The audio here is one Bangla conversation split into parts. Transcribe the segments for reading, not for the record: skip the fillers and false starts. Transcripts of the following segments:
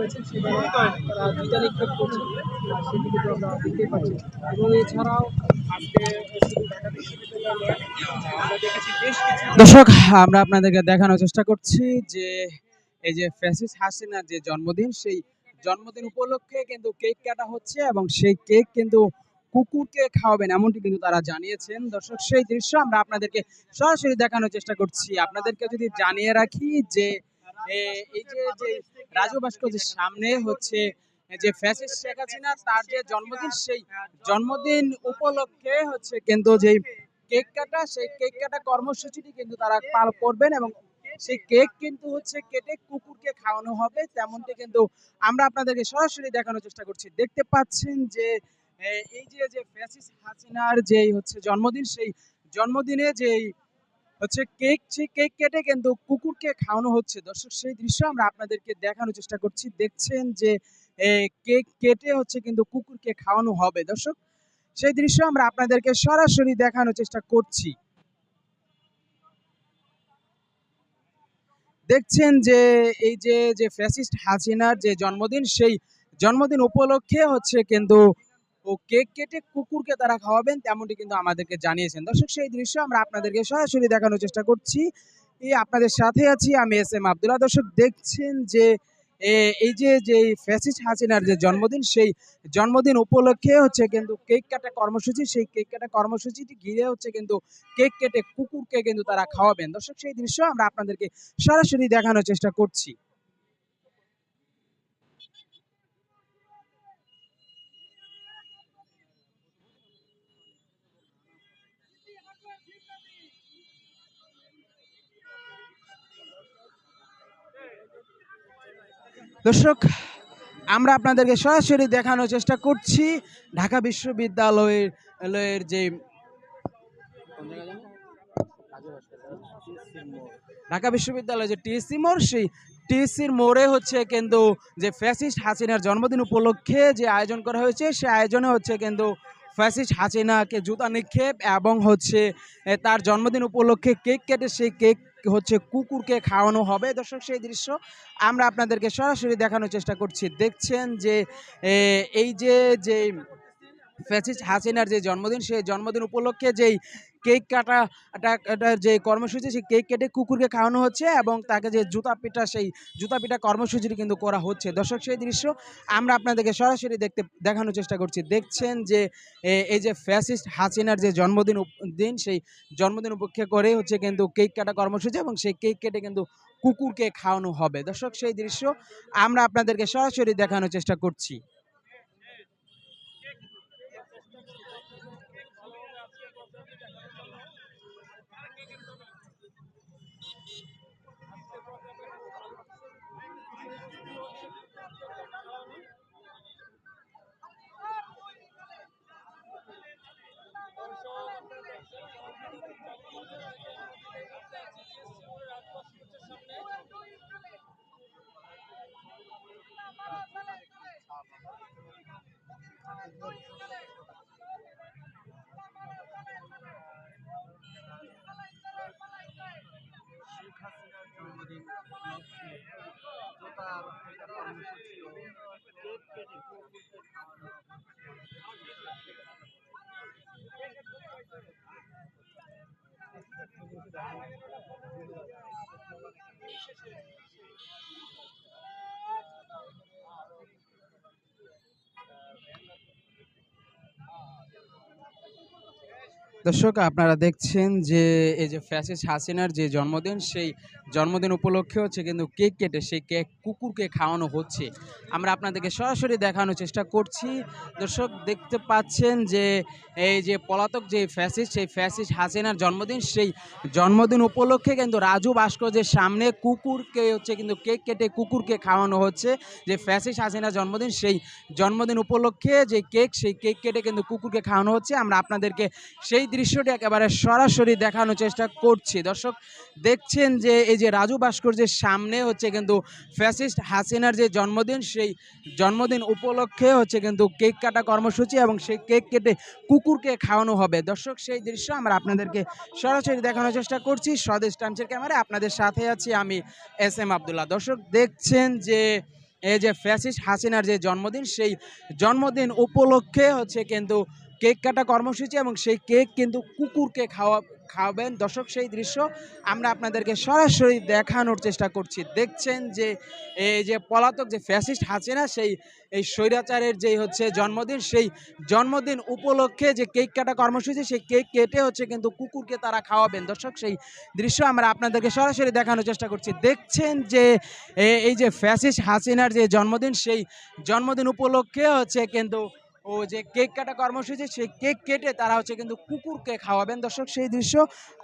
রয়েছে সেখানে তারা জুতা নিক্ষেপ করছে, সেটি কিন্তু আমরা দেখতে পাচ্ছি। এবং এছাড়াও আজকে শুধু ঢাকা বিশ্ববিদ্যালয় নয়, আমরা দেখেছি বেশ কিছু দর্শক, আমরা আপনাদেরকে দেখানোর চেষ্টা করছি যে এই যে ফ্যাসিস্ট হাসিনার যে জন্মদিন, সেই জন্মদিন উপলক্ষে কিন্তু কেক কাটা হচ্ছে এবং সেই কেক কিন্তু কুকুরকে খাওয়াবেন এমনটি কিন্তু তারা জানিয়েছেন। দর্শক, সেই দৃশ্য আমরা আপনাদেরকে সরাসরি দেখানোর চেষ্টা করছি। আপনাদেরকে যদি জানিয়ে রাখি যে এই যে যে রাজু ভাস্কর্যের সামনে হচ্ছে যে ফ্যাসিস্ট শেখ হাসিনা তার যে জন্মদিন, সেই জন্মদিন উপলক্ষে হচ্ছে কিন্তু যে কেক কাটা, সেই কেক কাটা কর্মসূচিটি কিন্তু তারা পালন করবেন এবং সেই কেক কিন্তু হচ্ছে কেটে কুকুরকে খাওয়ানো হবে, তেমনটি কিন্তু আমরা আপনাদেরকে সরাসরি দেখানোর চেষ্টা করছি। দেখতে পাচ্ছেন যে এই যে যে ফ্যাসিস্ট হাসিনার যেই হচ্ছে জন্মদিন, সেই জন্মদিনে যেই হচ্ছে কেক, সেই কেক কেটে কিন্তু কুকুরকে খাওয়ানো হচ্ছে। দর্শক, সেই দৃশ্য আমরা আপনাদেরকে দেখানোর চেষ্টা করছি। দেখছেন যে কেক কেটে হচ্ছে কিন্তু কুকুরকে খাওয়ানো হবে। দর্শক, সেই দৃশ্য আমরা আপনাদেরকে সরাসরি দেখানোর চেষ্টা করছি। দেখছেন যে এই যে যে ফ্যাসিস্ট হাসিনার যে জন্মদিন, সেই জন্মদিন উপলক্ষে হচ্ছে কিন্তু ও কেক কেটে কুকুরকে তারা খাওয়াবেন, তেমনটি কিন্তু আমাদেরকে জানিয়েছেন। দর্শক, সেই দৃশ্য আমরা আপনাদেরকে সরাসরি দেখানোর চেষ্টা করছি। আপনাদের সাথে আছি আমি এস এম আব্দুল্লাহ। দর্শক, দেখছেন যে এই যে যে ফ্যাসিস্ট হাসিনার যে জন্মদিন, সেই জন্মদিন উপলক্ষে হচ্ছে কিন্তু কেক কাটা কর্মসূচি, সেই কেক কাটা কর্মসূচিটি ঘিরে হচ্ছে কিন্তু কেক কেটে কুকুরকে কিন্তু তারা খাওয়াবেন। দর্শক, সেই দৃশ্য আমরা আপনাদেরকে সরাসরি দেখানোর চেষ্টা করছি। দর্শক, আমরা আপনাদেরকে সরাসরি দেখানোর চেষ্টা করছি ঢাকা বিশ্ববিদ্যালয়ের যে ঢাকা বিশ্ববিদ্যালয়ের যে টিএসসি মোড়, সেই টিএসসির মোড়ে হচ্ছে কিন্তু যে ফ্যাসিস্ট হাসিনার জন্মদিন উপলক্ষে যে আয়োজন করা হয়েছে, সে আয়োজনে হচ্ছে কিন্তু ফ্যাসিস্ট হাসিনাকে জুতা নিক্ষেপ এবং হচ্ছে তার জন্মদিন উপলক্ষে কেক কেটে সেই কেক হচ্ছে কুকুরকে খাওয়ানো হবে। দর্শক, সেই দৃশ্য আমরা আপনাদেরকে সরাসরি দেখানোর চেষ্টা করছি। দেখছেন যে এই যে যে ফ্যাসিস্ট হাসিনার যে জন্মদিন, সেই জন্মদিন উপলক্ষে যেই কেক কাটার যে কর্মসূচি, সেই কেক কেটে কুকুরকে খাওয়ানো হচ্ছে এবং তাকে যে জুতা পিটা, সেই জুতা পিটা কর্মসূচিটি কিন্তু করা হচ্ছে। দর্শক, সেই দৃশ্য আমরা আপনাদেরকে সরাসরি দেখানোর চেষ্টা করছি। দেখছেন যে এই যে ফ্যাসিস্ট হাসিনার যে জন্মদিন দিন, সেই জন্মদিন উপেক্ষা করে হচ্ছে কিন্তু কেক কাটা কর্মসূচি এবং সেই কেক কেটে কিন্তু কুকুরকে খাওয়ানো হবে। দর্শক, সেই দৃশ্য আমরা আপনাদেরকে সরাসরি দেখানোর চেষ্টা করছি। দর্শক, আপনারা দেখছেন যে এই যে ফ্যাসিস্ট হাসিনার যে জন্মদিন, সেই জন্মদিন উপলক্ষে হচ্ছে কিন্তু কেক কেটে সেই কেক কুকুরকে খাওয়ানো হচ্ছে। আমরা আপনাদেরকে সরাসরি দেখানোর চেষ্টা করছি। দর্শক, দেখতে পাচ্ছেন যে এই যে পলাতক যে ফ্যাসিস্ট, সেই ফ্যাসিস্ট হাসিনার জন্মদিন, সেই জন্মদিন উপলক্ষে কিন্তু রাজু ভাস্কর্যের সামনে কুকুরকে হচ্ছে কিন্তু কেক কেটে কুকুরকে খাওয়ানো হচ্ছে। যে ফ্যাসিস্ট হাসিনার জন্মদিন, সেই জন্মদিন উপলক্ষে যে কেক, সেই কেক কেটে কিন্তু কুকুরকে খাওয়ানো হচ্ছে। আমরা আপনাদেরকে সেই দৃশ্যটি একেবারে সরাসরি দেখানোর চেষ্টা করছি। দর্শক, দেখছেন যে এই যে রাজু ভাস্কর্যের সামনে হচ্ছে কিন্তু ফ্যাসিস্ট হাসিনার যে জন্মদিন, সেই জন্মদিন উপলক্ষে হচ্ছে কিন্তু কেক কাটা কর্মসূচি এবং সেই কেক কেটে কুকুরকে খাওয়ানো হবে। দর্শক, সেই দৃশ্য আমরা আপনাদেরকে সরাসরি দেখানোর চেষ্টা করছি স্বদেশ টাইমসের ক্যামেরায়। আপনাদের সাথে আছি আমি এস এম আব্দুল্লাহ। দর্শক, দেখছেন যে এই যে ফ্যাসিস্ট হাসিনার যে জন্মদিন, সেই জন্মদিন উপলক্ষে হচ্ছে কিন্তু কেক কাটা কর্মসূচি, এবং সেই কেক কিন্তু কুকুরকে খাওয়াবেন। দর্শক, সেই দৃশ্য আমরা আপনাদেরকে সরাসরি দেখানোর চেষ্টা করছি। দেখছেন যে এই যে পলাতক যে ফ্যাসিস্ট হাসিনা, এই স্বৈরাচারের যেই হচ্ছে জন্মদিন, সেই জন্মদিন উপলক্ষে যে কেক কাটা কর্মসূচি, সেই কেক কেটে হচ্ছে কিন্তু কুকুরকে তারা খাওয়াবেন। দর্শক, সেই দৃশ্য আমরা আপনাদেরকে সরাসরি দেখানোর চেষ্টা করছি। দেখছেন যে এই যে ফ্যাসিস্ট হাসিনার যে জন্মদিন, সেই জন্মদিন উপলক্ষে হচ্ছে কিন্তু ও যে কেক কাটা কর্মসূচি, সেই কেক কেটে তারা হচ্ছে কিন্তু কুকুরকে খাওয়াবেন। দর্শক, সেই দৃশ্য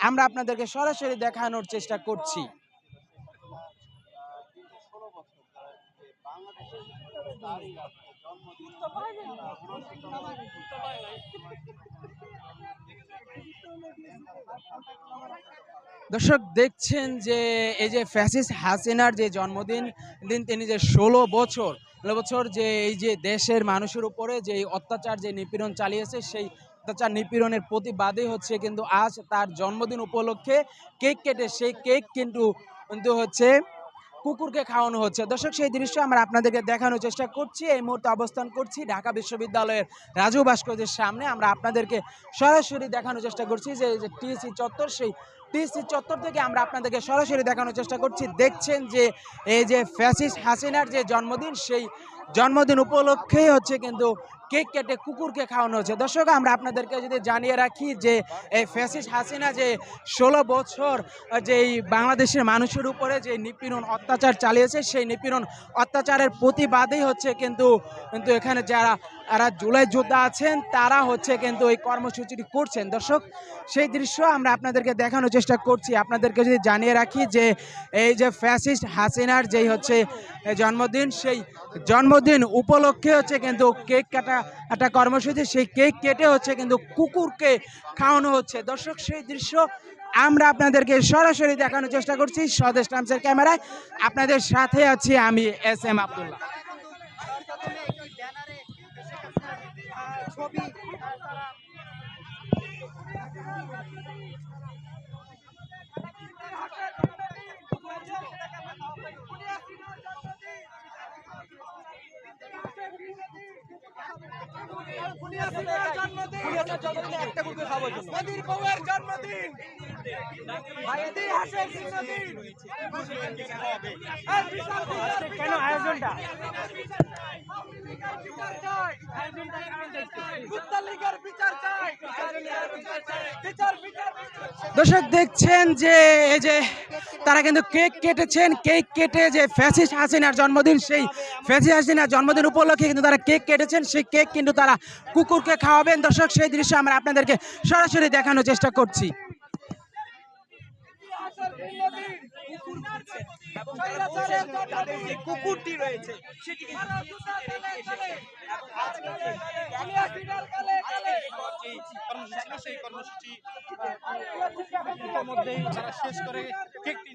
আমরা আপনাদেরকে সরাসরি দেখানোর চেষ্টা করছি। দর্শক, দেখছেন যে এই যে ফ্যাসিস্ট হাসিনার যে জন্মদিন, তিনি যে ১৬ বছর যে এই যে দেশের মানুষের উপরে যে অত্যাচার, যে নিপীড়ন চালিয়েছে, সেই অত্যাচার নিপীড়নের প্রতিবাদে হচ্ছে কিন্তু আজ তার জন্মদিন উপলক্ষে কেক কেটে সেই কেক কিন্তু কিন্তু হচ্ছে কুকুরকে খাওয়ানো হচ্ছে। দর্শক, সেই দৃশ্য আমরা আপনাদেরকে দেখানোর চেষ্টা করছি। এই মুহূর্তে অবস্থান করছি ঢাকা বিশ্ববিদ্যালয়ের রাজু ভাস্কর্যের সামনে। আমরা আপনাদেরকে সরাসরি দেখানোর চেষ্টা করছি যে এই যে টিএসসি চত্বর, সেই টিএসসি চত্বর থেকে আমরা আপনাদেরকে সরাসরি দেখানোর চেষ্টা করছি। দেখছেন যে এই যে ফ্যাসিস্ট হাসিনার যে জন্মদিন, সেই জন্মদিন উপলক্ষেই হচ্ছে কিন্তু কেক কেটে কুকুরকে খাওয়ানো হচ্ছে। দর্শক, আমরা আপনাদেরকে যদি জানিয়ে রাখি যে এই ফ্যাসিস্ট হাসিনা যে ১৬ বছর যে এই বাংলাদেশের মানুষের উপরে যে নিপীড়ন অত্যাচার চালিয়েছে, সেই নিপীড়ন অত্যাচারের প্রতিবাদেই হচ্ছে কিন্তু কিন্তু এখানে যারা জুলাই যোদ্ধা আছেন, তারা হচ্ছে কিন্তু এই কর্মসূচিটি করছেন। দর্শক, সেই দৃশ্য আমরা আপনাদেরকে দেখানোর চেষ্টা করছি। আপনাদেরকে যদি জানিয়ে রাখি যে এই যে ফ্যাসিস্ট হাসিনার যেই হচ্ছে জন্মদিন, সেই জন্মদিন উপলক্ষে হচ্ছে কিন্তু কেক কাটা একটা কর্মসূচি, সেই কেক কেটে হচ্ছে কিন্তু কুকুরকে খাওয়ানো হচ্ছে। দর্শক, সেই দৃশ্য আমরা আপনাদেরকে সরাসরি দেখানোর চেষ্টা করছি স্বদেশ টাইমসের ক্যামেরায়। আপনাদের সাথে আছি আমি SM আব্দুল্লাহ। কেন আয়োজনটা দর্শক, দেখছেন যে এই যে তারা কিন্তু কেক কেটেছেন। কেক কেটে যে ফ্যাসিস্ট হাসিনার জন্মদিন, সেই ফ্যাসিস্ট হাসিনার জন্মদিন উপলক্ষে কিন্তু তারা কেক কেটেছেন। সেই কেক কিন্তু তারা কুকুরকে খাওয়াবেন। দর্শক, সেই দৃশ্য আমরা আপনাদেরকে সরাসরি দেখানোর চেষ্টা করছি। কুকুরটি রয়েছে সেই কর্মসূচি মধ্যেই তারা শেষ করে কেকটি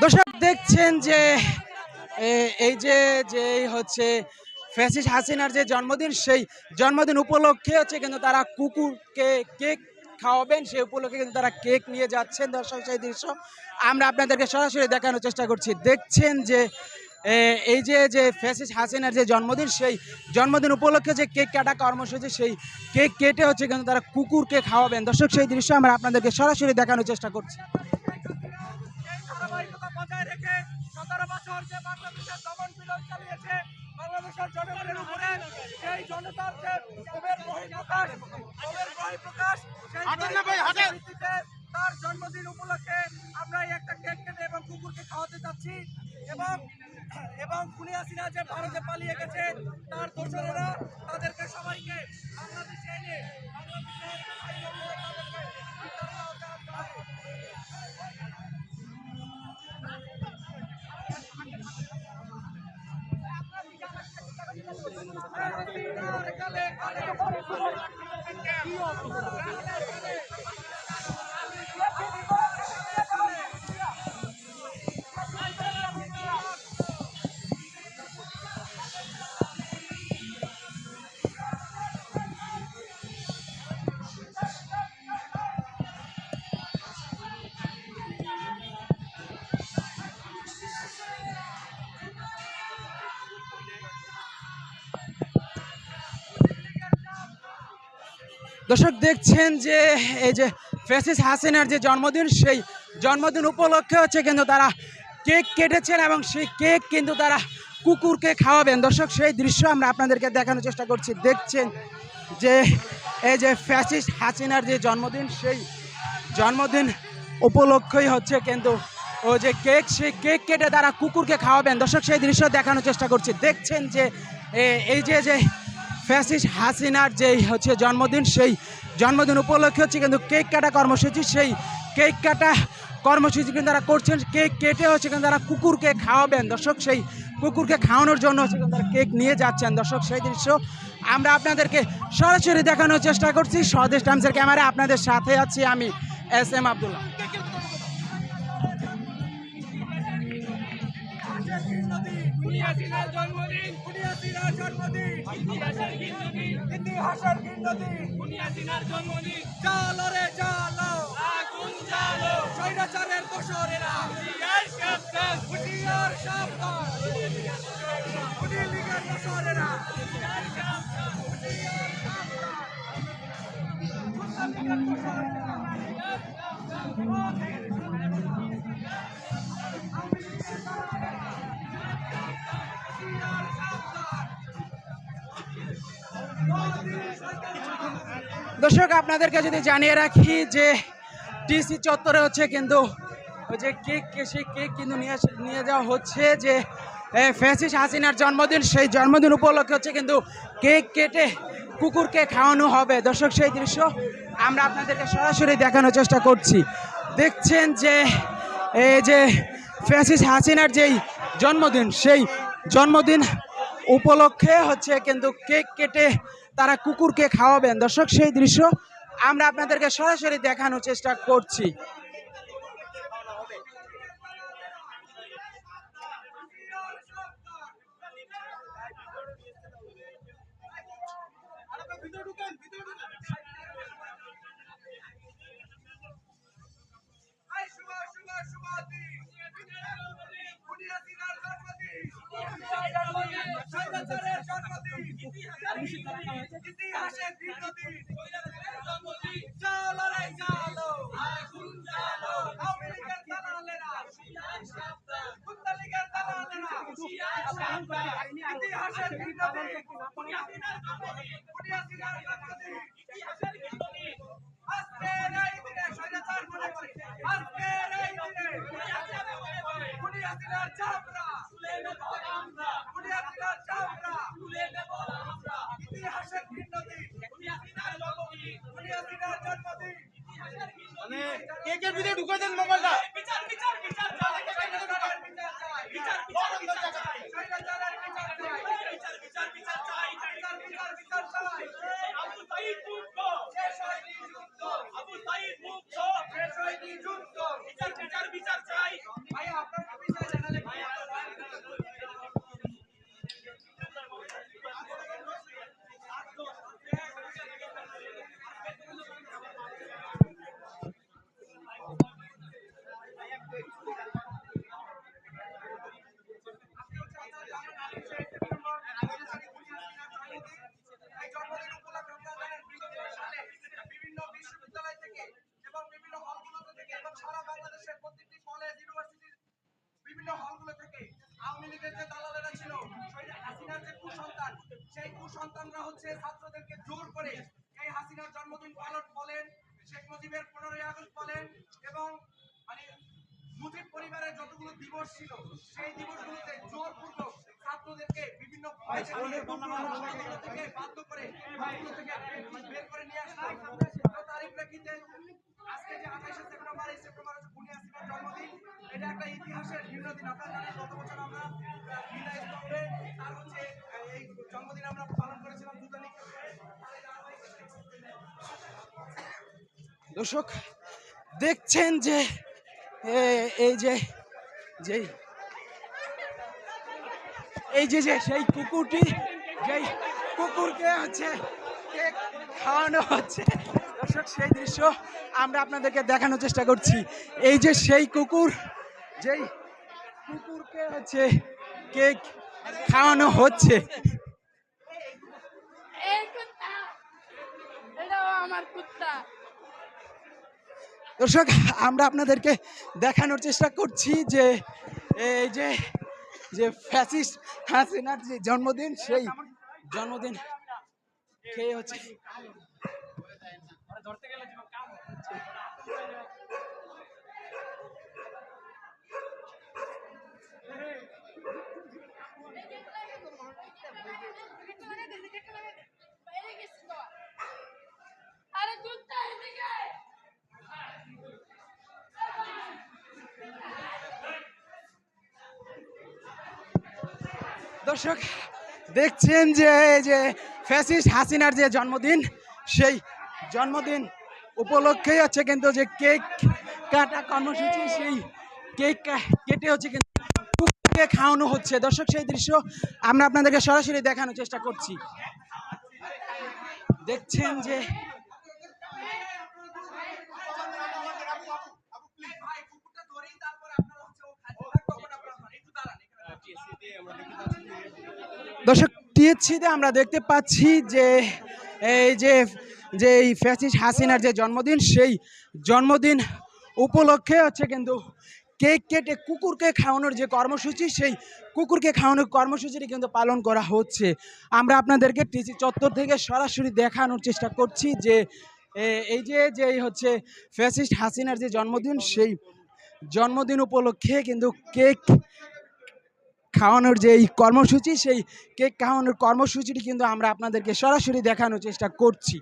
দর্শক, দেখছেন যে এই যে যে হচ্ছে ফ্যাসিস্ট হাসিনার যে জন্মদিন, সেই জন্মদিন উপলক্ষে হচ্ছে কিন্তু তারা কুকুরকে কেক খাওয়াবেন। সেই উপলক্ষে কিন্তু তারা কেক নিয়ে যাচ্ছেন। দর্শক, সেই দৃশ্য আমরা আপনাদেরকে সরাসরি দেখানোর চেষ্টা করছি। দেখছেন যে এই যে যে ফ্যাসিস্ট হাসিনার যে জন্মদিন, সেই জন্মদিন উপলক্ষে যে কেক কাটা কর্মসূচি, সেই কেক কেটে হচ্ছে কিন্তু তারা কুকুরকে খাওয়াবেন। দর্শক, সেই দৃশ্য আমরা আপনাদেরকে সরাসরি দেখানোর চেষ্টা করছি। বাংলাদেশের জনগণের উপরে সেই জনতার যে ক্ষোভের বহিঃপ্রকাশ, তার জন্মদিন উপলক্ষে আমরা একটা কেক কেটে এবং কুকুরকে খাওয়াতে যাচ্ছি। এবং খুনি হাসিনা যে ভারতে পালিয়ে গেছে, তার দোসরেরা তাদেরকে সবাইকে বাংলাদেশে এনে দর্শক দেখছেন যে এই যে ফ্যাসিস্ট হাসিনার যে জন্মদিন, সেই জন্মদিন উপলক্ষে হচ্ছে কিন্তু তারা কেক কেটেছেন এবং সেই কেক কিন্তু তারা কুকুরকে খাওয়াবেন। দর্শক সেই দৃশ্য আমরা আপনাদেরকে দেখানোর চেষ্টা করছি। দেখছেন যে এই যে ফ্যাসিস্ট হাসিনার যে জন্মদিন, সেই জন্মদিন উপলক্ষেই হচ্ছে কিন্তু ও যে কেক, সেই কেক কেটে তারা কুকুরকে খাওয়াবেন। দর্শক সেই দৃশ্য দেখানোর চেষ্টা করছি। দেখছেন যে এই যে যে ফ্যাসিস্ট হাসিনার যেই হচ্ছে জন্মদিন, সেই জন্মদিন উপলক্ষে হচ্ছে কিন্তু কেক কাটা কর্মসূচি, সেই কেক কাটা কর্মসূচি কিন্তু তারা করছেন। কেক কেটে হচ্ছে কিন্তু তারা কুকুরকে খাওয়াবেন। দর্শক সেই কুকুরকে খাওয়ানোর জন্য হচ্ছে কিন্তু তারা কেক নিয়ে যাচ্ছেন। দর্শক সেই দৃশ্য আমরা আপনাদেরকে সরাসরি দেখানোর চেষ্টা করছি। স্বদেশ টাইমসের ক্যামেরায় আপনাদের সাথে আছি আমি SM আব্দুল্লাহ। দর্শক আপনাদেরকে যদি জানিয়ে রাখি যে ডিসি চত্বরে হচ্ছে কিন্তু ওই যে কেক, সেই কেক কিন্তু নিয়ে যাওয়া হচ্ছে যে ফ্যাসিস্ট হাসিনার জন্মদিন, সেই জন্মদিন উপলক্ষে হচ্ছে কিন্তু কেক কেটে কুকুরকে খাওয়ানো হবে। দর্শক সেই দৃশ্য আমরা আপনাদেরকে সরাসরি দেখানোর চেষ্টা করছি। দেখছেন যে এই যে ফ্যাসিস্ট হাসিনার যেই জন্মদিন, সেই জন্মদিন উপলক্ষে হচ্ছে কিন্তু কেক কেটে তারা কুকুরকে খাওয়াবেন। দর্শক সেই দৃশ্য আমরা আপনাদেরকে সরাসরি দেখানোর চেষ্টা করছি। কেকের ভিতরে ঢুকে দেন মোবাইলটা। সন্তানরা হচ্ছে ছাত্রদেরকে জোর করে এই হাসিনার জন্মদিন পালন বলেন, শেখ মুজিবের 15ই আগস্ট বলেন এবং মানে মুজিব পরিবারের যতগুলো দিবস ছিল সেই দিবসগুলোতে জোরপূর্বক ছাত্রদেরকে বিভিন্ন থেকে বাধ্য করে থেকে বের করে নিয়ে আসা। তারই প্রেক্ষিতে আজকে যে 28 সেপ্টেম্বর, এই সেপ্টেম্বর হচ্ছে খুনি হাসিনার জন্মদিন। এটা একটা ইতিহাসের ভিন্ন দিন। আপনারা জানেন গত বছর আমরা বিদায় স্তম্ভে তার হচ্ছে এই জন্মদিন আমরা পালন করেছিলাম দুতালিক। দর্শক দেখছেন যে এই যে যেই এই যে যে সেই কুকুরটি, যেই কুকুরকে হচ্ছে কেক খাওয়ানো হচ্ছে। দর্শক সেই দৃশ্য আমরা আপনাদেরকে দেখানোর চেষ্টা করছি। এই যে সেই কুকুর, যেই কুকুরকে হচ্ছে কেক খাওয়ানো হচ্ছে। আমার কুত্তা। দর্শক আমরা আপনাদেরকে দেখানোর চেষ্টা করছি যে এই যে যে ফ্যাসিস্ট হাসিনার যে জন্মদিন সেই জন্মদিন খেয়ে হচ্ছে আরে কুত্তা এদিকে আয়। দর্শক দেখছেন যে এই যে ফ্যাসিস্ট হাসিনার যে জন্মদিন সেই জন্মদিন উপলক্ষেই হচ্ছে কিন্তু যে কেক কাটা কর্মসূচি সেই কেক কেটে হচ্ছে কিন্তু কুকুরকে খাওয়ানো হচ্ছে। দর্শক সেই দৃশ্য আমরা আপনাদেরকে সরাসরি দেখানোর চেষ্টা করছি। দেখছেন যে ভাই কুকুরটা ধরেই তারপরে আপনারা হচ্ছে ও খাদ্য ভাগ তখন আপনারা ধরেন। একটু দাঁড়ান দর্শক টিএসসিতে আমরা দেখতে পাচ্ছি যে এই যে যে এই ফ্যাসিস্ট হাসিনার যে জন্মদিন সেই জন্মদিন উপলক্ষে হচ্ছে কিন্তু কেক কেটে কুকুরকে খাওয়ানোর যে কর্মসূচি সেই কুকুরকে খাওয়ানোর কর্মসূচিটি কিন্তু পালন করা হচ্ছে। আমরা আপনাদেরকে টিসি চত্বর থেকে সরাসরি দেখানোর চেষ্টা করছি যে এই যে যে হচ্ছে ফ্যাসিস্ট হাসিনার যে জন্মদিন সেই জন্মদিন উপলক্ষে কিন্তু কেক খাওয়ানোর যে এই কর্মসূচি সেই কেক খাওয়ানোর কর্মসূচিটি কিন্তু আমরা আপনাদেরকে সরাসরি দেখানোর চেষ্টা করছি।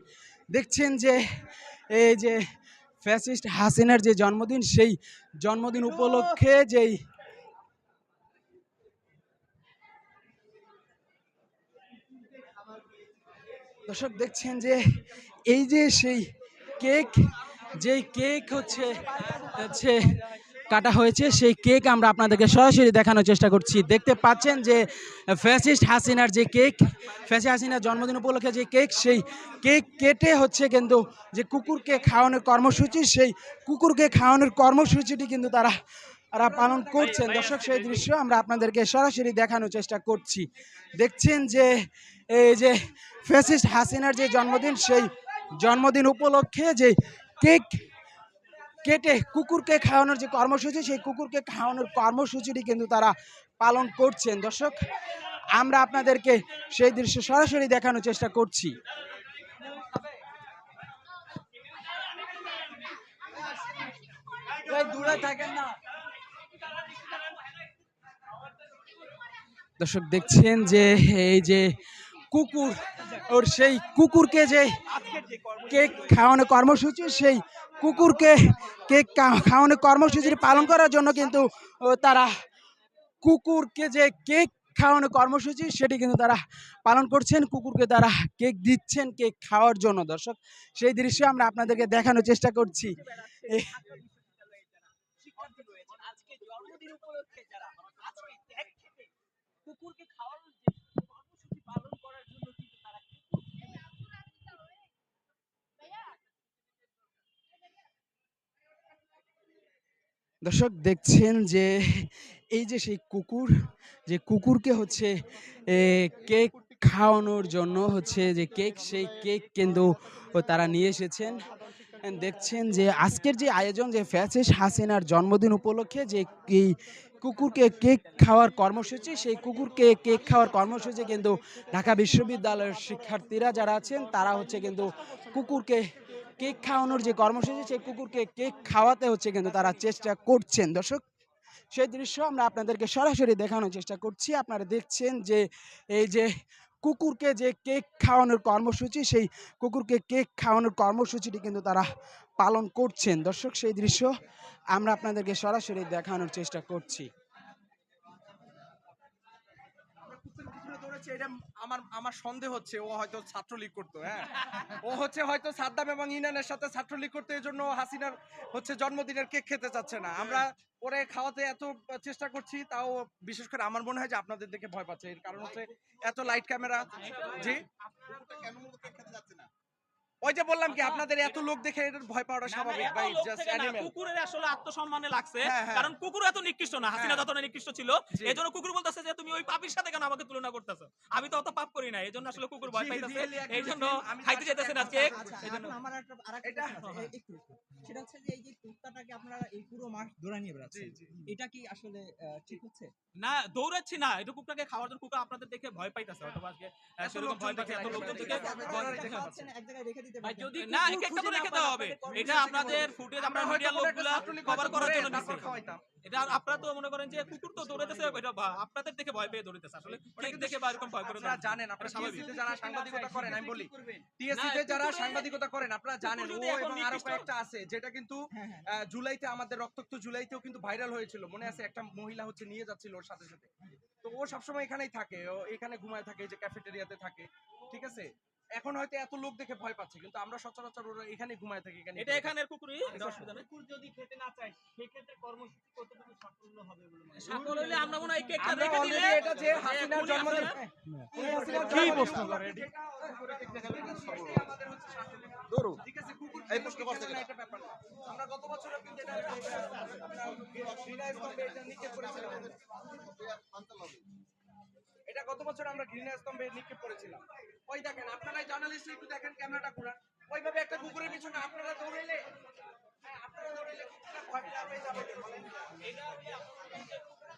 দেখছেন যে এই যে ফ্যাসিস্ট হাসিনার যে জন্মদিন সেই জন্মদিন উপলক্ষে যেই দর্শক দেখছেন যে এই যে সেই কেক যেই কেক হচ্ছে হচ্ছে কাটা হয়েছে সেই কেক আমরা আপনাদেরকে সরাসরি দেখানোর চেষ্টা করছি। দেখতে পাচ্ছেন যে ফ্যাসিস্ট হাসিনার যে কেক ফ্যাসিস্ট হাসিনার জন্মদিন উপলক্ষে যে কেক সেই কেক কেটে হচ্ছে কিন্তু যে কুকুরকে খাওয়ানোর কর্মসূচি সেই কুকুরকে খাওয়ানোর কর্মসূচিটি কিন্তু তারা পালন করছেন। দর্শক সেই দৃশ্য আমরা আপনাদেরকে সরাসরি দেখানোর চেষ্টা করছি। দেখছেন যে এই যে ফ্যাসিস্ট হাসিনার যে জন্মদিন সেই জন্মদিন উপলক্ষে যে কেক কেটে কুকুরকে খাওয়ানোর যে কর্মসূচি সেই কুকুরকে খাওয়ানোর কর্মসূচিটি কিন্তু তারা পালন করছেন। দর্শক আমরা আপনাদেরকে সেই দৃশ্য সরাসরি দেখানোর চেষ্টা করছি। দূরে থাকেন না। দর্শক দেখছেন যে এই যে কুকুর ওর সেই কুকুরকে যে কেক খাওয়ানোর কর্মসূচি সেই কুকুরকে কেক খাওয়ানোর কর্মসূচি পালন করার জন্য কিন্তু তারা কুকুরকে যে কেক খাওয়ানোর কর্মসূচি সেটি কিন্তু তারা পালন করছেন। কুকুরকে তারা কেক দিচ্ছেন কেক খাওয়ার জন্য। দর্শক সেই দৃশ্য আমরা আপনাদেরকে দেখানোর চেষ্টা করছি। দর্শক দেখছেন যে এই যে সেই কুকুর যে কুকুরকে হচ্ছে কেক খাওয়ানোর জন্য হচ্ছে যে কেক সেই কেক কিন্তু তারা নিয়ে এসেছেন। দেখছেন যে আজকের যে আয়োজন যে ফ্যাসিস্ট হাসিনার জন্মদিন উপলক্ষে যে এই কুকুরকে কেক খাওয়ার কর্মসূচি সেই কুকুরকে কেক খাওয়ার কর্মসূচি কিন্তু ঢাকা বিশ্ববিদ্যালয়ের শিক্ষার্থীরা যারা আছেন তারা হচ্ছে কিন্তু কুকুরকে কেক খাওয়ানোর যে কর্মসূচি সেই কুকুরকে কেক খাওয়াতে হচ্ছে কিন্তু তারা চেষ্টা করছেন। দর্শক সেই দৃশ্য আমরা আপনাদেরকে সরাসরি দেখানোর চেষ্টা করছি। আপনারা দেখছেন যে এই যে কুকুরকে যে কেক খাওয়ানোর কর্মসূচি সেই কুকুরকে কেক খাওয়ানোর কর্মসূচিটি কিন্তু তারা পালন করছেন। দর্শক সেই দৃশ্য আমরা আপনাদেরকে সরাসরি দেখানোর চেষ্টা করছি। এটা আমার আমার সন্দেহ হচ্ছে ও হয়তো ছাত্রলীগ করতো। হ্যাঁ, ও হচ্ছে হয়তো সাদ্দাম এবং ইনানের সাথে ছাত্রলীগ করতে, এই জন্য হাসিনার হচ্ছে জন্মদিনের কেক খেতে চাচ্ছে না। আমরা ওরে খাওয়াতে এত চেষ্টা করছি, তাও বিশেষ করে আমার মনে হয় যে আপনাদের দেখে ভয় পাচ্ছে। এর কারণ হচ্ছে এত লাইট ক্যামেরা। জি, কেন কেক খেতে যাচ্ছে না? ওই যে বললাম কি আপনাদের এত লোক দেখে এটার ভয় পাওয়াটা স্বাভাবিক ভাই, জাস্ট অ্যানিমেল। কুকুরের আসলে আত্মসম্মানে লাগছে, হ্যাঁ, হ্যাঁ। কারণ কুকুর এত নিকৃষ্ট না, হাসিনা যতটা নিকৃষ্ট ছিল, জি। এজন্য কুকুর বলতেছে যে তুমি ওই পাপির সাথে কেন আমাকে তুলনা করতেছো, আমি তো অত পাপ করি না, এজন্য আসলে কুকুর ভয় জি, পাইতেছে, really agree এইজন্য with you, আমি খাইতে তার যেতেছে সাথে না একমত। কেক। আচ্ছা, এইজন্য এখন আমার একটা এটা প্রশ্ন আছে, একটু। সেটা হচ্ছে যে এই যে কুত্তাটাকে আপনারা এই পুরো মাস ধরে নিয়ে বেড়াচ্ছেন, এটা কি আসলে ঠিক হচ্ছে? না দৌড়াচ্ছি না, এটা কুকুরটাকে খাওয়ার জন্য কুকুর আপনাদের দেখে ভয় পাইতেছে, হয়তো আজকে সেরকম লোকজন ভয় পাচ্ছে, দেখে এত রাখে লোকজন ঠিক থেকে আছে, আপনারা ভয় এটা দেখে খাওয়াচ্ছেন, এক জায়গায় রেখে দিতে ভাই, পারতেন। যদি না কুকুর কেকটা তো খুঁজে না রেখে পান, দেওয়া হবে, আপনাদের এটা কর্মসূচি আপনাদের করবেন। ফুটেজ আমরা আপনার হয়তো মিডিয়ার কোনো একটা লোকগুলা ছাত্রলীগ কভার হয়তো করার করে জন্য তারপর নিছে। খাওয়াইতাম। এটা আপনারা তো মনে করেন যে কুকুর তো দৌড়াইতেছে, এটা আপনাদের দেখে ভয় পেয়ে দৌড়াইতেছে, আসলে ওটা কেক কিন্তু দেখে বা এরকম ভয় করে আপনারা না। জানেন, আপনারা এটা স্বাভাবিক। টিএসসি তে যারা সাংবাদিকতা করেন, আমি বলি না, টিএসসি তে যারা কুকুরে- সাংবাদিকতা করেন আপনারা জানেন, ও যদি এখন এবং আরো নিকৃষ্ট- কয়েকটা আছে যেটা কিন্তু হ্যাঁ, হ্যাঁ। জুলাইতে আমাদের রক্তাক্ত জুলাইতেও কিন্তু ভাইরাল হয়েছিল, মনে আছে? একটা মহিলা হচ্ছে নিয়ে যাচ্ছিল ওর সাথে সাথে। তো ও সবসময় এখানেই থাকে, ও এখানে ঘুমায় থাকে, যে ক্যাফেটেরিয়াতে থাকে, ঠিক আছে? এখন হয়তো এত লোক দেখে ভয় পাচ্ছে, কিন্তু আমরা সচরাচর ওরা এখানে ঘুমায় থাকি, এখানে এটা এখানের কুকুরই, এটা অসুবিধা নেই। কুকুর যদি খেতে না চায়, সেক্ষেত্রে কর্মসূচি কতটুকু সাফল্য হবে বলে মনে হয়? সাকল হইলে আমরা মনে হয় কেকটা আমরা রেখে দিলে already এটা যে হাসিনার এখনই জন্মদিন, আপনারা- কি প্রশ্ন করে ঠিক আছে, কুকুর এই প্রশ্ন করতে গেলে একটা ব্যাপার না। আমরা গত বছরও কিন্তু এটা ঘৃণা স্তম্ভে এটা নিক্ষেপ করেছিলাম। এটা গত বছর আমরা ঘৃণা স্তম্ভে নিক্ষেপ করেছিলাম। ওই দেখেন, আপনারাই জার্নালিস্ট, একটু দেখেন ক্যামেরাটা ঘুরান। ওইভাবে একটা কুকুরের পিছনে আপনারা দৌড়াইলে, হ্যাঁ, আপনারা দৌড়াইলে কুকুরটা ভয় পেয়ে যাবে, বলেন।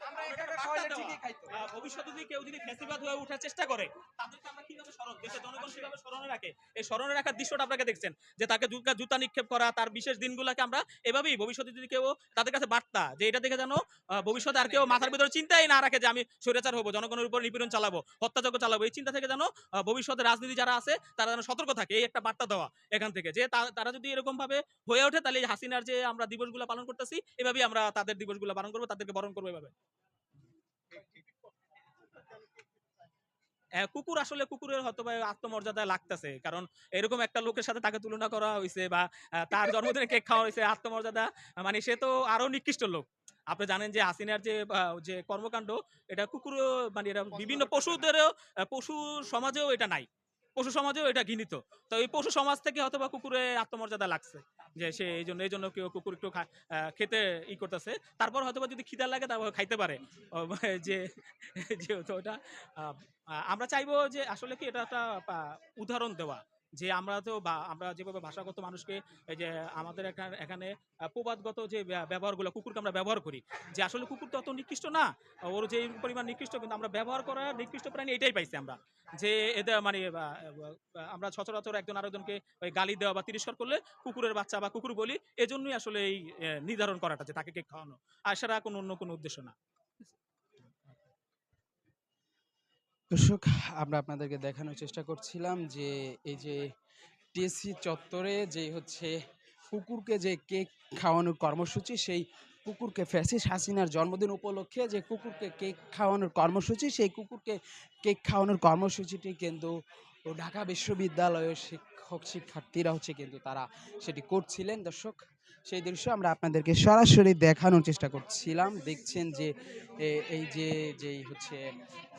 আমরা এটাকে খাওয়াইলে ঠিকই খাইতো। ভবিষ্যতে যদি কেউ যদি ফ্যাসিবাদ হয়ে ওঠার চেষ্টা করে, তাদেরকে আমরা কিভাবে স্মরণ, দেশের জনগণ কিভাবে স্মরণে রাখে, এই স্মরণে রাখার দৃশ্যটা আপনাকে দেখছেন, যে তাকে জুতা নিক্ষেপ করা, তার বিশেষ দিনগুলোকে আমরা এভাবেই ভবিষ্যতে যদি কেউ তাদের কাছে বার্তা, যে এটা দেখে যেন ভবিষ্যতে আর কেউ মাথার ভিতরে চিন্তাই না রাখে যে আমি স্বৈরাচার হবো, জনগণের উপর নিপীড়ন চালাবো, হত্যাযজ্ঞ চালাবো, এই চিন্তা থেকে যেন ভবিষ্যতে রাজনীতি যারা আছে তারা যেন সতর্ক থাকে, এই একটা বার্তা দেওয়া এখান থেকে, যে তারা যদি এরকম ভাবে হয়ে ওঠে, তাহলে এই হাসিনার যে আমরা দিবসগুলো পালন করতেছি, এভাবেই আমরা তাদের দিবসগুলো পালন করবো, তাদেরকে বরণ করবো এভাবে। কুকুর আসলে কুকুরের হয়তো বা আত্মমর্যাদায় লাগতেছে, কারণ এরকম একটা লোকের সাথে তাকে তুলনা করা হয়েছে, বা তার জন্মদিনে কেক খাওয়া হয়েছে, আত্মমর্যাদা, মানে সে তো আরো নিকৃষ্ট লোক। আপনি জানেন যে হাসিনার যে কর্মকাণ্ড, এটা কুকুর, মানে এটা বিভিন্ন পশুদেরও, পশু সমাজেও এটা নাই, পশু সমাজেও এটা ঘৃণিত। তো এই পশু সমাজ থেকে হয়তো বা কুকুরে আত্মমর্যাদা লাগছে, যে সে এই জন্য কেউ কুকুর একটু খেতে করতেছে, তারপর হয়তো বা যদি খিদা লাগে তারপর খাইতে পারে, যে যেহেতু ওটা আমরা চাইবো যে আসলে কি এটা একটা উদাহরণ দেওয়া, যে আমরা তো আমরা যেভাবে ভাষাগত মানুষকে, এই যে আমাদের এখানে প্রবাদগত যে ব্যবহারগুলো কুকুরকে আমরা ব্যবহার করি, যে আসলে কুকুর তো অত নিকৃষ্ট না, ওর যে পরিমাণ নিকৃষ্ট, কিন্তু আমরা ব্যবহার করার নিকৃষ্ট প্রাণী এটাই পাইছি আমরা, যে এদের মানে আমরা সচরাচর একজন আরেকজনকে ওই গালি দেওয়া বা তিরস্কার করলে কুকুরের বাচ্চা বা কুকুর বলি, এজন্যই আসলে এই নির্ধারণ করাটা, যে তাকে কেক খাওয়ানো, আর সেটা অন্য কোনো উদ্দেশ্য না। দর্শক, আমরা আপনাদেরকে দেখানোর চেষ্টা করছিলাম যে এই যে টিএসসি চত্বরে যে হচ্ছে কুকুরকে যে কেক খাওয়ানোর কর্মসূচি, সেই কুকুরকে ফ্যাসিস্ট হাসিনার জন্মদিন উপলক্ষে যে কুকুরকে কেক খাওয়ানোর কর্মসূচি, সেই কুকুরকে কেক খাওয়ানোর কর্মসূচিটি কিন্তু ঢাকা বিশ্ববিদ্যালয়ের শিক্ষার্থীরা হচ্ছে কিন্তু তারা সেটি করছিলেন। দর্শক, সেই দৃশ্য আমরা আপনাদেরকে সরাসরি দেখানোর চেষ্টা করছিলাম। দেখছেন যে এই যে যেই হচ্ছে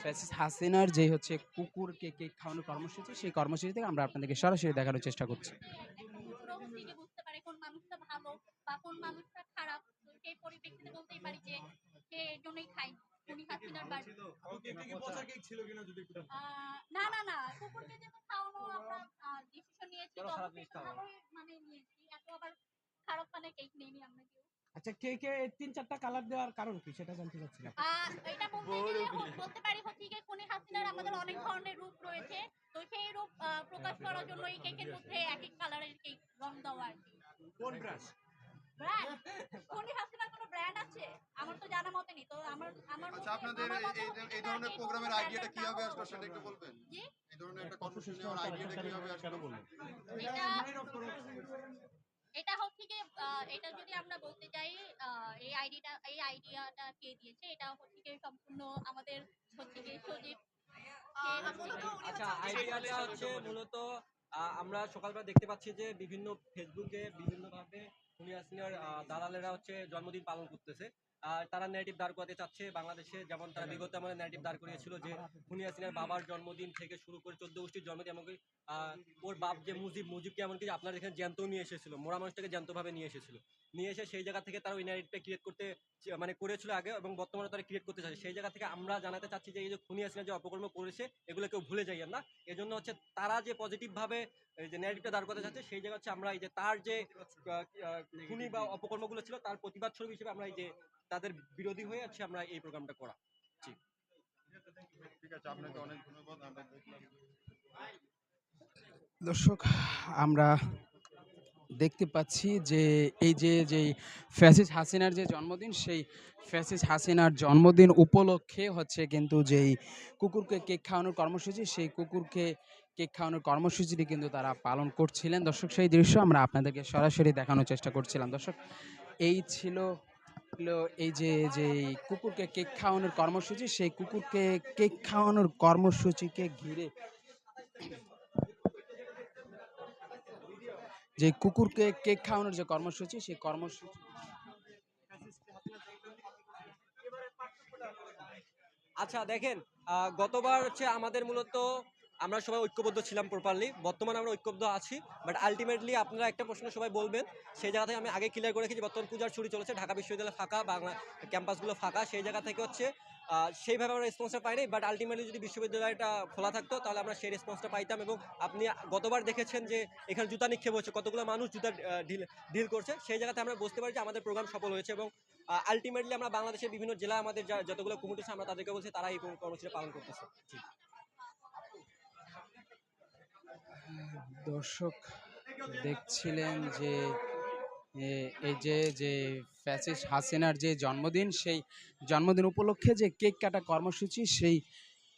ফ্যাসিস্ট হাসিনার যে হচ্ছে কুকুরকে কেক খাওয়ানোর কর্মসূচি, সেই কর্মসূচি থেকে আমরা আপনাদেরকে সরাসরি দেখানোর চেষ্টা করছি। কুকুরও থেকে বুঝতে পারে কোন মানুষটা ভালো বা কোন মানুষটা খারাপ। তো সেই পরিপ্রেক্ষিতে বলতেই পারি যে সে এর জন্যই খাই উনি হাসিনার বাড়ি। না না না, কুকুরকে যেহেতু খাওয়ানো আমরা ডিসিশন নিয়েছি, তো অবশ্যই তো ভালোই মানে নিয়েছি, এত আবার খারাপ মানে কেক নেইনি আমরা কেউ। আচ্ছা, কেকে 3-4টা কালার দেওয়ার কারণ কি সেটা জানতে চাচ্ছিলাম। এটা বলতে গেলে বলতে পারি হচ্ছে কি, খুনি হাসিনার আমাদের অনেক ধরনের রূপ রয়েছে, তো সেই রূপ প্রকাশ করার জন্য এই কেকের মধ্যে এক এক কালারের কেক রং দেওয়া আর কি। কোন ব্রাশ? ব্র্যান্ড খুনি হাসিনার কোনো ব্র্যান্ড আছে আমার তো জানা মতে নেই, তো আমার আচ্ছা, আপনাদের এই ধরনের প্রোগ্রামের আইডিয়াটা কিভাবে আসলো সেটা একটু বলবেন? জি, এই ধরনের একটা কর্মসূচি নেওয়ার আইডিয়াটা কিভাবে আসলো বলুন? এটা হচ্ছে কি, এটা যদি আমরা বলতে চাই, এই আইডিয়াটা কে দিয়েছে, এটা হচ্ছে কি সম্পূর্ণ আমাদের হচ্ছে কি সজীব। আচ্ছা, আইডিয়াটা হচ্ছে মূলত আমরা সকালবেলা দেখতে পাচ্ছি যে বিভিন্ন ফেসবুকে বিভিন্নভাবে খুনি হাসিনার দালালেরা হচ্ছে জন্মদিন পালন করতেছে। তারা ন্যারেটিভ দাঁড় করাতে চাচ্ছে বাংলাদেশে, যেমন তারা বিগত আমলে ন্যারেটিভ দাঁড় করিয়েছিল যে খুনি হাসিনার বাবার জন্মদিন থেকে শুরু করে 14 গোষ্ঠীর জন্মদিন, এমনকি ওর বাপ যে মুজিবকে এমনকি আপনারা এখানে জ্যান্ত নিয়ে এসেছিল, মোরা মানুষটাকে জ্যান্তভাবে নিয়ে এসেছিল, নিয়ে এসে সেই জায়গা থেকে তারা ওই ন্যারেটিভটা ক্রিয়েট করতে মানে করেছিল আগে, এবং বর্তমানে তারা ক্রিয়েট করতে চাচ্ছে। সেই জায়গা থেকে আমরা জানাতে চাচ্ছি যে এই যে খুনি হাসিনা যে অপকর্ম করেছে এগুলো কেউ ভুলে যাইয়েন না। এজন্য হচ্ছে তারা যে পজিটিভ ভাবে এই যে ন্যারেটিভটা দাঁড় করতে চাচ্ছে, সেই জায়গা হচ্ছে আমরা এই যে তার যে খুনি বা অপকর্মগুলো ছিল তার প্রতিবাদ স্বরূপ হিসেবে আমরা এই যে তাদের বিরোধী হয়ে আছে আমরা এই প্রোগ্রামটা করা। ঠিক আছে, আপনাকে অনেক ধন্যবাদ। আমরা দেখলাম দর্শক, আমরা দেখতে পাচ্ছি যে এই যে ফ্যাসিস্ট হাসিনার যে জন্মদিন, সেই ফ্যাসিস্ট হাসিনার জন্মদিন উপলক্ষে হচ্ছে কিন্তু যেই কুকুরকে কেক খাওয়ানোর কর্মসূচি, সেই কুকুরকে কেক খাওয়ানোর কর্মসূচিটি কিন্তু তারা পালন করছিলেন। দর্শক, সেই দৃশ্য আমরা আপনাদেরকে সরাসরি দেখানোর চেষ্টা করছিলাম। দর্শক, এই ছিল এই যে কুকুরকে কেক খাওয়ানোর কর্মসূচি, সেই কুকুরকে কেক খাওয়ানোর কর্মসূচিকে ঘিরে যে কুকুরকে কেক খাওয়ানোর যে কর্মসূচি, সেই কর্মসূচি আচ্ছা দেখেন, গতবার হচ্ছে আমাদের মূলত আমরা সবাই ঐক্যবদ্ধ ছিলাম প্রপারলি, বর্তমানে আমরা ঐক্যবদ্ধ আছি, বাট আলটিমেটলি আপনারা একটা প্রশ্ন সবাই বলবেন, সেই জায়গা থেকে আমি আগে ক্লিয়ার করে রেখেছি, বর্তমান পূজার ছুটি চলেছে, ঢাকা বিশ্ববিদ্যালয় ফাঁকা, বাংলা ক্যাম্পাসগুলো ফাঁকা, সেই জায়গা থেকে হচ্ছে সেইভাবে আমরা রেসপন্সটা পাইনি, বাট আলটিমেটলি যদি বিশ্ববিদ্যালয়টা খোলা থাকতো তাহলে আমরা সেই রেসপন্সটা পাইতাম। এবং আপনি গতবার দেখেছেন যে এখানে জুতা নিক্ষেপ হচ্ছে, কতগুলো মানুষ জুতা ঢিল করছে, সেই জায়গাতে আমরা বুঝতে পারি যে আমাদের প্রোগ্রাম সফল হয়েছে। এবং আলটিমেটলি আমরা বাংলাদেশের বিভিন্ন জেলা আমাদের যতগুলো কমিটি আছে আমরা তাদেরকে বলছি, তারা এই কর্মসূচি পালন করতেছে। দর্শক দেখছিলেন যে এই যে ফ্যাসিস্ট হাসিনার যে জন্মদিন, সেই জন্মদিন উপলক্ষে যে কেক কাটা কর্মসূচি, সেই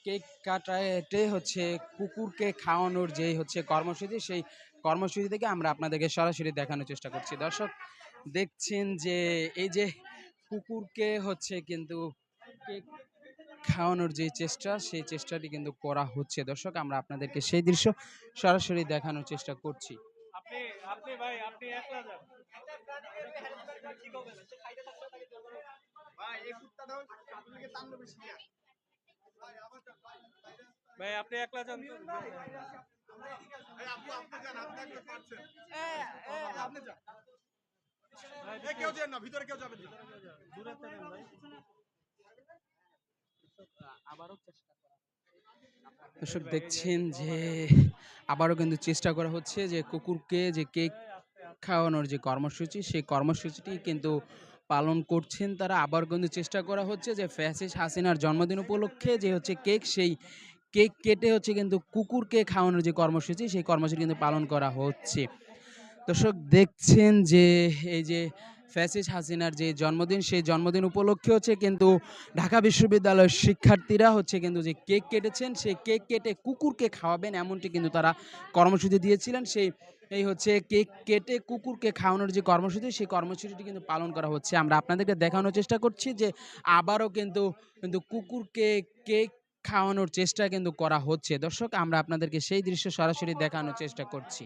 কেক কাটাতে হচ্ছে কুকুরকে খাওয়ানোর যেই হচ্ছে কর্মসূচি, সেই কর্মসূচি থেকে আমরা আপনাদেরকে সরাসরি দেখানোর চেষ্টা করছি। দর্শক, দেখছেন যে এই যে কুকুরকে হচ্ছে কিন্তু কেক খাওয়ানোর যে চেষ্টা, সেই চেষ্টাটি কিন্তু করা হচ্ছে। দর্শক, আমরা আপনাদেরকে সেই দৃশ্য সরাসরি দেখানোর চেষ্টা করছি। ভাই আপনি একলা যান তো? কেউ যেন না, ভিতরে কেউ যাবেন না। দর্শক, দেখছেন যে আবারও কিন্তু চেষ্টা করা হচ্ছে যে কুকুরকে যে কেক খাওয়ানোর যে কর্মসূচি, সেই কর্মসূচিটি কিন্তু পালন করছেন তারা। আবার কিন্তু চেষ্টা করা হচ্ছে যে ফ্যাসিস্ট হাসিনার জন্মদিন উপলক্ষে যে হচ্ছে কেক, সেই কেক কেটে হচ্ছে কিন্তু কুকুরকে খাওয়ানোর যে কর্মসূচি, সেই কর্মসূচি কিন্তু পালন করা হচ্ছে। দর্শক, দেখছেন যে এই যে ফ্যাসিস্ট হাসিনার যে জন্মদিন, সেই জন্মদিন উপলক্ষে হচ্ছে কিন্তু ঢাকা বিশ্ববিদ্যালয়ের শিক্ষার্থীরা হচ্ছে কিন্তু যে কেক কেটেছেন, সেই কেক কেটে কুকুরকে খাওয়াবেন এমনটি কিন্তু তারা কর্মসূচি দিয়েছিলেন। সেই এই হচ্ছে কেক কেটে কুকুরকে খাওয়ানোর যে কর্মসূচি, সেই কর্মসূচিটি কিন্তু পালন করা হচ্ছে। আমরা আপনাদেরকে দেখানোর চেষ্টা করছি যে আবারও কিন্তু কিন্তু কুকুরকে কেক খাওয়ানোর চেষ্টা কিন্তু করা হচ্ছে। দর্শক, আমরা আপনাদেরকে সেই দৃশ্য সরাসরি দেখানোর চেষ্টা করছি।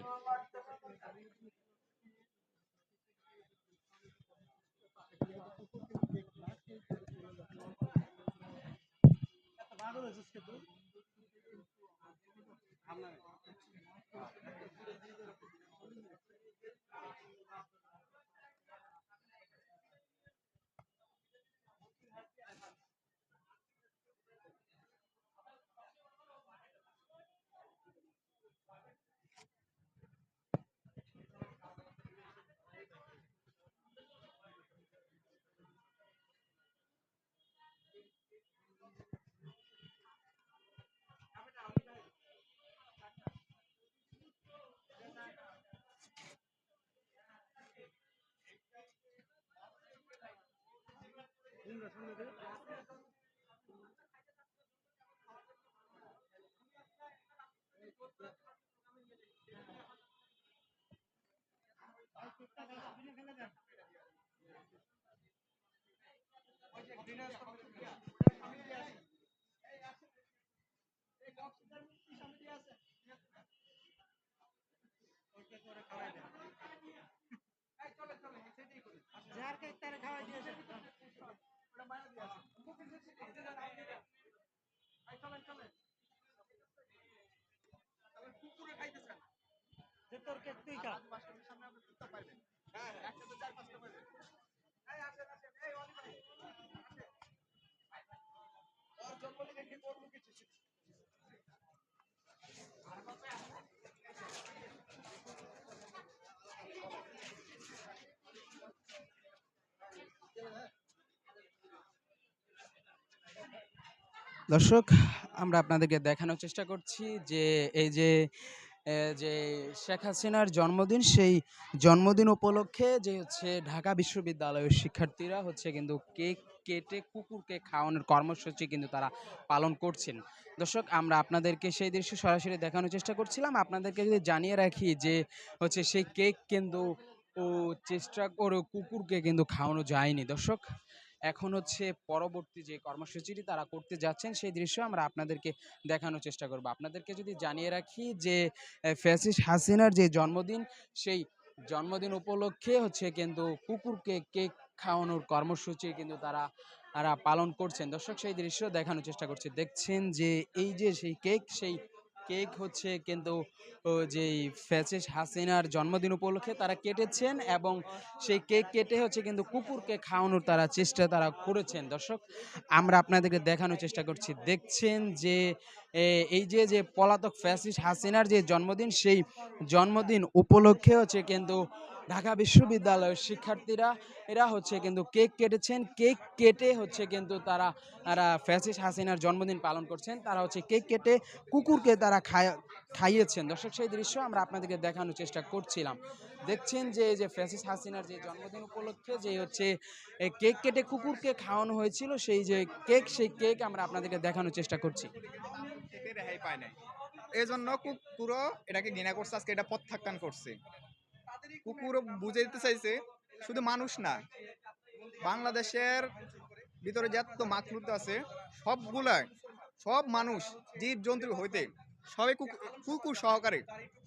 যার কেক তার খাওয়াই দিয়েছে। কুকুরে খাইতেছেন সামনে আপনি কুত্তা পাইবেন। হ্যাঁ একসাথে 4-5টা পাইবেন। এই আসেন আসেন, এই অলি ভাই আসেন। ওর জন্মদিনে কি করবো কিছু দর্শক, আমরা আপনাদেরকে দেখানোর চেষ্টা করছি যে এই যে যে শেখ হাসিনার জন্মদিন, সেই জন্মদিন উপলক্ষে যে হচ্ছে ঢাকা বিশ্ববিদ্যালয়ের শিক্ষার্থীরা হচ্ছে কিন্তু কেক কেটে কুকুরকে খাওয়ানোর কর্মসূচি কিন্তু তারা পালন করছেন। দর্শক, আমরা আপনাদেরকে সেই দৃশ্য সরাসরি দেখানোর চেষ্টা করছিলাম। আপনাদেরকে যদি জানিয়ে রাখি যে হচ্ছে সেই কেক কিন্তু চেষ্টা করে কুকুরকে কিন্তু খাওয়ানো যায়নি। দর্শক, এখন হচ্ছে পরবর্তী যে কর্মসূচিটি তারা করতে যাচ্ছেন সেই দৃশ্য আমরা আপনাদেরকে দেখানোর চেষ্টা করব। আপনাদেরকে যদি জানিয়ে রাখি যে ফ্যাসিস্ট হাসিনার যে জন্মদিন, সেই জন্মদিন উপলক্ষে হচ্ছে কিন্তু কুকুরকে কেক খাওয়ানোর কর্মসূচি কিন্তু তারা পালন করছেন। দর্শক, সেই দৃশ্য দেখানোর চেষ্টা করছি। দেখছেন যে এই যে সেই কেক হচ্ছে কিন্তু যেই ফ্যাসিস্ট হাসিনার জন্মদিন উপলক্ষে তারা কেটেছেন এবং সেই কেক কেটে হচ্ছে কিন্তু কুকুরকে খাওয়ানোর চেষ্টা তারা করেছেন। দর্শক, আমরা আপনাদেরকে দেখানোর চেষ্টা করছি। দেখছেন যে এই যে পলাতক ফ্যাসিস্ট হাসিনার যে জন্মদিন, সেই জন্মদিন উপলক্ষে হচ্ছে কিন্তু ঢাকা বিশ্ববিদ্যালয়ের শিক্ষার্থীরা এরা হচ্ছে কিন্তু কেক কেটেছেন। কেক কেটে হচ্ছে কিন্তু তারা ফ্যাসিস্ট হাসিনার জন্মদিন পালন করছেন। তারা হচ্ছে কেক কেটে কুকুরকে তারা খাইয়েছেন। দর্শক, সেই দৃশ্য আমরা আপনাদেরকে দেখানোর চেষ্টা করছিলাম। দেখছেন যে এই যে ফ্যাসিস্ট হাসিনার যে জন্মদিন উপলক্ষে যে হচ্ছে কেক কেটে কুকুরকে খাওয়ানো হয়েছিল, সেই কেক আমরা আপনাদেরকে দেখানোর চেষ্টা করছি। থেকে রেহাই পায় নাই, এই জন্য কুকুরও এটাকে ঘৃণা করছে, আজকে এটা প্রত্যাখ্যান করছে। কুকুরও বুঝে দিতে চাইছে শুধু মানুষ না, বাংলাদেশের ভিতরে যত মাখলুক আছে সব মানুষ জীব জন্তু হইতে সবাই কুকুর সহকারে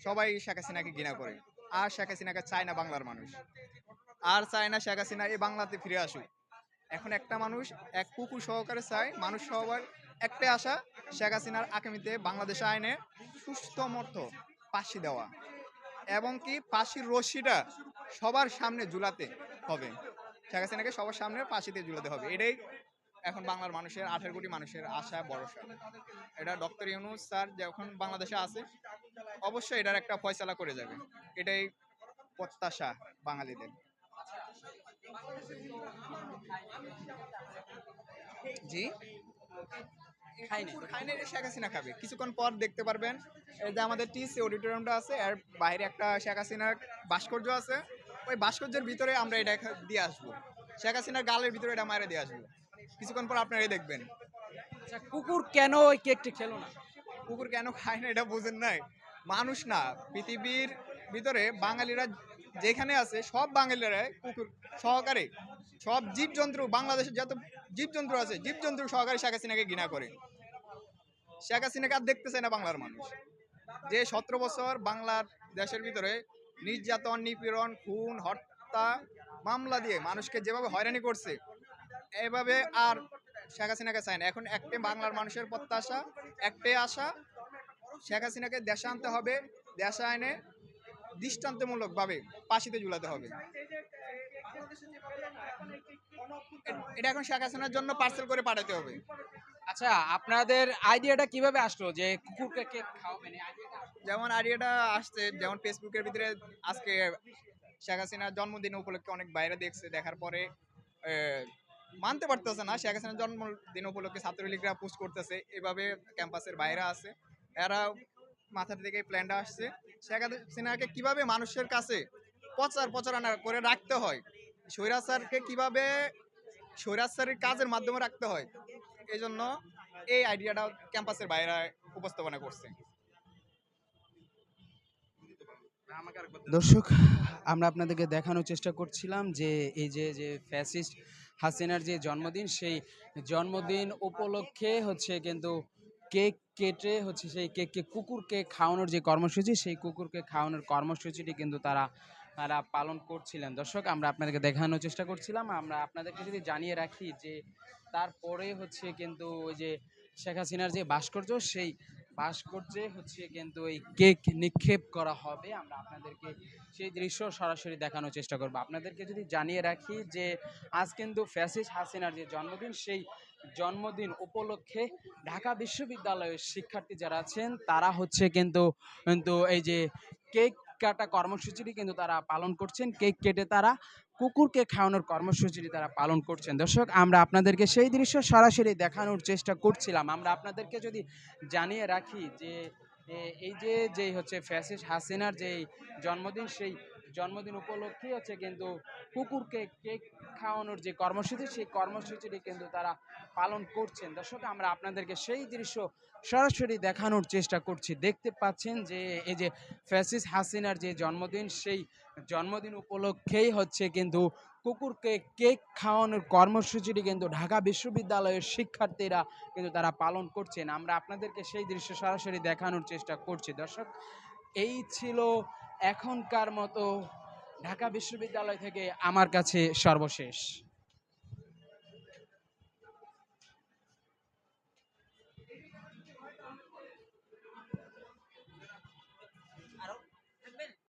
সবাই শেখ হাসিনাকে ঘৃণা করে। আর শেখ হাসিনাকে চায় না বাংলার মানুষ, আর চায় না শেখ হাসিনা এই বাংলাতে ফিরে আসুক। এখন একটা মানুষ এক কুকুর সহকারে চায়, মানুষ সবার একটাই আশা, শেখ হাসিনার আগামীতে বাংলাদেশে আইনে সুস্থ মর্থ ফাঁসি দেওয়া, এবং কি ফাঁসির রশ্মিটা সবার সামনে ঝুলাতে হবে, শেখ হাসিনাকে সবার সামনে ফাঁসিতে ঝুলাতে হবে। এটাই এখন বাংলার মানুষের 18 কোটি মানুষের আশা ভরসা। এটা ডক্টর ইউনূস স্যার যখন বাংলাদেশে আছে অবশ্যই এটার একটা ফয়সালা করে যাবে, এটাই প্রত্যাশা বাঙালিদের। জি, খাইনি, শেখ হাসিনা খাবে কিছুক্ষণ পর দেখতে পারবেন। এই যে আমাদের টিসি অডিটোরিয়ামটা আছে, এর বাইরে একটা শেখ হাসিনার ভাস্কর্য আছে, ওই ভাস্কর্যের ভিতরে আমরা এটা দিয়ে আসবো, শেখ হাসিনার গালের ভিতরে এটা মারে দিয়ে আসবো, কিছুক্ষণ পর আপনারাই দেখবেন। আচ্ছা, কুকুর কেন ওই কেকটি খেলো না? কুকুর কেন খায় না এটা বুঝেন নাই? মানুষ না, পৃথিবীর ভিতরে বাঙালিরা যেখানে আছে সব বাঙালিরা কুকুর সহকারে সব জীবজন্তু, বাংলাদেশের যত জীবজন্তু আছে জীবজন্তু সহকারে শেখ হাসিনাকে ঘৃণা করে। শেখ হাসিনাকে আর দেখতে চায় না বাংলার মানুষ। যে 17 বছর বাংলার দেশের ভিতরে নির্যাতন, নিপীড়ন, খুন, হত্যা মামলা দিয়ে মানুষকে যেভাবে হয়রানি করছে, এভাবে আর শেখ হাসিনাকে চায় না। এখন একটাই বাংলার মানুষের প্রত্যাশা, একটাই আশা, শেখ হাসিনাকে দেশে আনতে হবে, দেশে আইনে দৃষ্টান্তমূলকভাবে ফাঁসিতে ঝুলাতে হবে। এটা এখন শেখ হাসিনার জন্য পার্সেল করে পাঠাতে হবে। আচ্ছা, আপনাদের আইডিয়াটা কিভাবে আসলো যে কুকুরকে কেক খাওয়াবেন? যেমন আইডিয়াটা আসছে, যেমন ফেসবুকের ভিতরে আজকে শেখ হাসিনার জন্মদিন উপলক্ষে অনেক বাইরে দেখছে, দেখার পরে মানতে পারতেছে না, শেখ হাসিনার জন্মদিন উপলক্ষে ছাত্রলীগরা পোস্ট করতেছে, এভাবে ক্যাম্পাসের বাইরে আছে, এরা মাথা থেকে প্ল্যানটা আসছে শেখ হাসিনাকে কিভাবে মানুষের কাছে প্রচারণা করে রাখতে হয়, স্বৈরাচারকে কিভাবে স্বৈরাচারের কাজের মাধ্যমে রাখতে হয়, এই জন্য এই আইডিয়াটা ক্যাম্পাসের বাইরে উপস্থাপনা করছে। দর্শক, আমরা আপনাদেরকে দেখানোর চেষ্টা করছিলাম যে এই যে ফ্যাসিস্ট হাসিনার যে জন্মদিন, সেই জন্মদিন উপলক্ষে হচ্ছে কিন্তু কেক কেটে হচ্ছে সেই কুকুরকে খাওয়ানোর যে কর্মসূচি, সেই কুকুরকে খাওয়ানোর কর্মসূচিটি কিন্তু তারা পালন করছিলেন। দর্শক আমরা আপনাদেরকে দেখানোর চেষ্টা করছিলাম। আমরা আপনাদেরকে যদি জানিয়ে রাখি যে তারপরে হচ্ছে কিন্তু ওই যে শেখ হাসিনার যে ভাস্কর্য, সেই ভাস্কর্যে হচ্ছে কিন্তু এই কেক নিক্ষেপ করা হবে। আমরা আপনাদেরকে সেই দৃশ্য সরাসরি দেখানোর চেষ্টা করব। আপনাদেরকে যদি জানিয়ে রাখি যে আজ কিন্তু ফ্যাসিস্ট হাসিনার যে জন্মদিন, সেই জন্মদিন উপলক্ষে ঢাকা বিশ্ববিদ্যালয়ের শিক্ষার্থী যারা আছেন তারা হচ্ছে কিন্তু কিন্তু এই যে কেক কাটা কর্মসূচিটি কিন্তু তারা পালন করছেন। কেক কেটে তারা কুকুরকে খাওয়ানোর কর্মসূচিটি তারা পালন করছেন। দর্শক আমরা আপনাদেরকে সেই দৃশ্য সরাসরি দেখানোর চেষ্টা করছিলাম। আমরা আপনাদেরকে যদি জানিয়ে রাখি যে এই যে যেই হচ্ছে ফ্যাসিস্ট হাসিনার যেই জন্মদিন, সেই জন্মদিন উপলক্ষে হচ্ছে কিন্তু কুকুরকে কেক খাওয়ানোর যে কর্মসূচি, সেই কর্মসূচিটি কিন্তু তারা পালন করছেন। দর্শক আমরা আপনাদেরকে সেই দৃশ্য সরাসরি দেখানোর চেষ্টা করছি। দেখতে পাচ্ছেন যে এই যে ফ্যাসিস্ট হাসিনার যে জন্মদিন, সেই জন্মদিন উপলক্ষেই হচ্ছে কিন্তু কুকুরকে কেক খাওয়ানোর কর্মসূচিটি কিন্তু ঢাকা বিশ্ববিদ্যালয়ের শিক্ষার্থীরা কিন্তু তারা পালন করছেন। আমরা আপনাদেরকে সেই দৃশ্য সরাসরি দেখানোর চেষ্টা করছি। দর্শক এই ছিল এখনকার মতো ঢাকা বিশ্ববিদ্যালয় থেকে আমার কাছে সর্বশেষ।